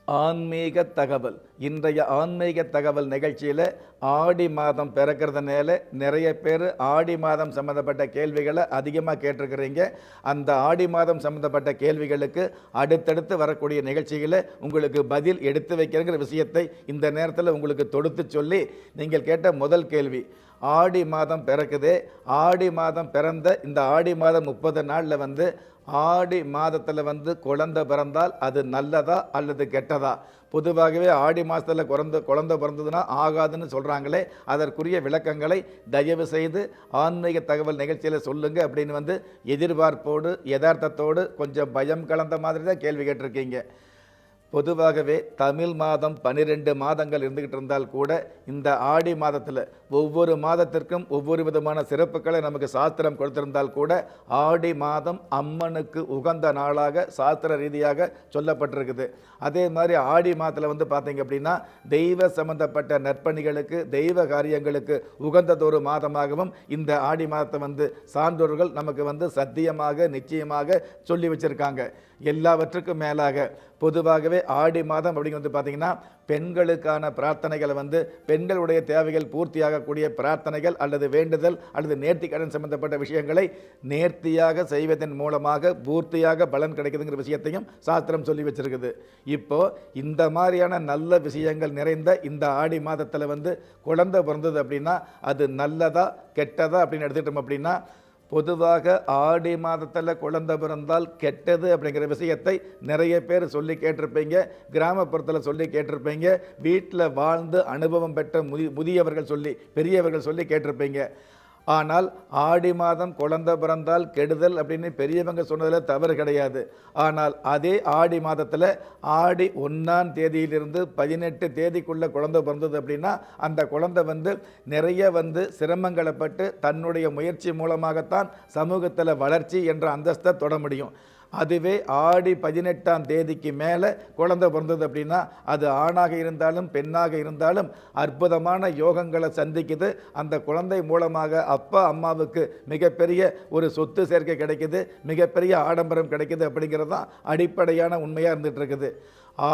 ஆன்மீக தகவல். இன்றைய ஆன்மீக தகவல் நிகழ்ச்சியில் ஆடி மாதம் பிறக்கிறதுனால நிறைய பேர் ஆடி மாதம் சம்மந்தப்பட்ட கேள்விகளை அதிகமாக கேட்டிருக்கிறீங்க. அந்த ஆடி மாதம் சம்மந்தப்பட்ட கேள்விகளுக்கு அடுத்தடுத்து வரக்கூடிய நிகழ்ச்சிகளை உங்களுக்கு பதில் எடுத்து வைக்கிறங்கிற விஷயத்தை இந்த நேரத்தில் உங்களுக்கு தொடுத்து சொல்லி, நீங்கள் கேட்ட முதல் கேள்வி, ஆடி மாதம் பிறக்குது. ஆடி மாதம் பிறந்த இந்த ஆடி மாதம் 30 நாளில் ஆடி மாதத்தில் குழந்தை பிறந்தால் அது நல்லதா அல்லது கெட்டதா? பொதுவாகவே ஆடி மாதத்தில் குழந்தை பிறந்ததுன்னா ஆகாதுன்னு சொல்கிறாங்களே, அதற்குரிய விளக்கங்களை தயவு செய்து ஆன்மீக தகவல் நிகழ்ச்சியில் சொல்லுங்கள் அப்படின்னு எதிர்பார்ப்போடு யதார்த்தத்தோடு கொஞ்சம் பயம் கலந்த மாதிரி தான் கேள்வி கேட்டிருக்கீங்க. பொதுவாகவே தமிழ் மாதம் 12 மாதங்கள் இருந்துக்கிட்டு இருந்தால் கூட இந்த ஆடி மாதத்தில் ஒவ்வொரு மாதத்திற்கும் ஒவ்வொரு விதமான சிறப்புகளை நமக்கு சாஸ்திரம் கொடுத்திருந்தால் கூட ஆடி மாதம் அம்மனுக்கு உகந்த நாளாக சாஸ்திர ரீதியாக சொல்லப்பட்டிருக்குது. அதே மாதிரி ஆடி மாதத்தில் பார்த்தீங்க அப்படின்னா தெய்வ சம்பந்தப்பட்ட நற்பணிகளுக்கு தெய்வ காரியங்களுக்கு உகந்ததொரு மாதமாகவும் இந்த ஆடி மாதத்தை சான்றோர்கள் நமக்கு சத்தியமாக நிச்சயமாக சொல்லி வச்சிருக்காங்க. எல்லாவற்றுக்கும் மேலாக பொதுவாகவே ஆடி மாதம் அப்படிங்கிறது பார்த்தீங்கன்னா பெண்களுக்கான பிரார்த்தனைகளை பெண்களுடைய தேவைகள் பூர்த்தியாகக்கூடிய பிரார்த்தனைகள் அல்லது வேண்டுதல் அல்லது நேர்த்திக்கடன் சம்பந்தப்பட்ட விஷயங்களை நேர்த்தியாக செய்வதன் மூலமாக பூர்த்தியாக பலன் கிடைக்குதுங்கிற விஷயத்தையும் சாஸ்திரம் சொல்லி வச்சிருக்குது. இப்போ இந்த மாதிரியான நல்ல விஷயங்கள் நிறைந்த இந்த ஆடி மாதத்தில் குழந்தை பிறந்தது அப்படின்னா அது நல்லதா கெட்டதா அப்படின்னு எடுத்துக்கிட்டோம் அப்படின்னா, பொதுவாக ஆடி மாதத்தில் குழந்தை பிறந்தால் கெட்டது அப்படிங்கிற விஷயத்தை நிறைய பேர் சொல்லி கேட்டிருப்பீங்க. கிராமப்புறத்தில் சொல்லி கேட்டிருப்பீங்க. வீட்டில் வாழ்ந்து அனுபவம் பெற்ற முதியவர்கள் சொல்லி பெரியவர்கள் சொல்லி கேட்டிருப்பீங்க. ஆனால் ஆடி மாதம் குழந்தை பிறந்தால் கெடுதல் அப்படின்னு பெரியவங்க சொன்னதில் தவறு கிடையாது. ஆனால் அதே ஆடி மாதத்தில் ஆடி 1ஆம் தேதியிலிருந்து 18 தேதிக்குள்ளே குழந்தை பிறந்தது அப்படின்னா அந்த குழந்தை நிறைய சிரமங்களை பட்டு தன்னுடைய முயற்சி மூலமாகத்தான் சமூகத்தில் வளர்ச்சி என்ற அந்தஸ்தை தொட முடியும். அதுவே ஆடி 18ஆம் தேதிக்கு மேலே குழந்தை பிறந்தது அப்படின்னா அது ஆணாக இருந்தாலும் பெண்ணாக இருந்தாலும் அற்புதமான யோகங்களை சந்திக்குது. அந்த குழந்தை மூலமாக அப்பா அம்மாவுக்கு மிகப்பெரிய ஒரு சொத்து சேர்க்கை கிடைக்குது, மிகப்பெரிய ஆடம்பரம் கிடைக்குது. அப்படிங்கிறது தான் அடிப்படையான உண்மையாக இருந்துகிட்டு இருக்குது.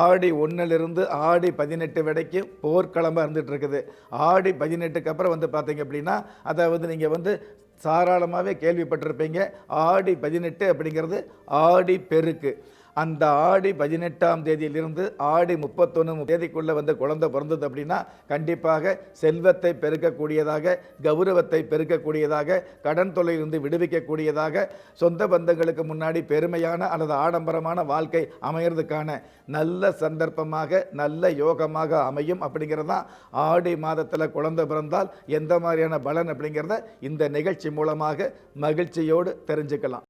ஆடி 1லிருந்து ஆடி 18 வரைக்கும் போர்க்களமாக இருந்துகிட்டு இருக்குது. ஆடி 18க்கு அப்புறம் பார்த்தீங்க அப்படின்னா அதாவது நீங்கள் தாராளமாகவே கேள்விப்பட்டிருப்பீங்க. ஆடி 18 அப்படிங்கிறது ஆடி பெருக்கு. அந்த ஆடி 18ஆம் தேதியிலிருந்து ஆடி 31 தேதிக்குள்ளே குழந்தை பிறந்தது அப்படின்னா கண்டிப்பாக செல்வத்தை பெருக்கக்கூடியதாக, கௌரவத்தை பெருக்கக்கூடியதாக, கடன் தொல்லையிலிருந்து விடுவிக்கக்கூடியதாக, சொந்த பந்தங்களுக்கு முன்னாடி பெருமையான அல்லது ஆடம்பரமான வாழ்க்கை அமைகிறதுக்கான நல்ல சந்தர்ப்பமாக நல்ல யோகமாக அமையும். அப்படிங்கிறது தான் ஆடி மாதத்தில் குழந்தை பிறந்தால் எந்த மாதிரியான பலன் அப்படிங்கிறத இந்த நிகழ்ச்சி மூலமாக மகிழ்ச்சியோடு தெரிஞ்சுக்கலாம்.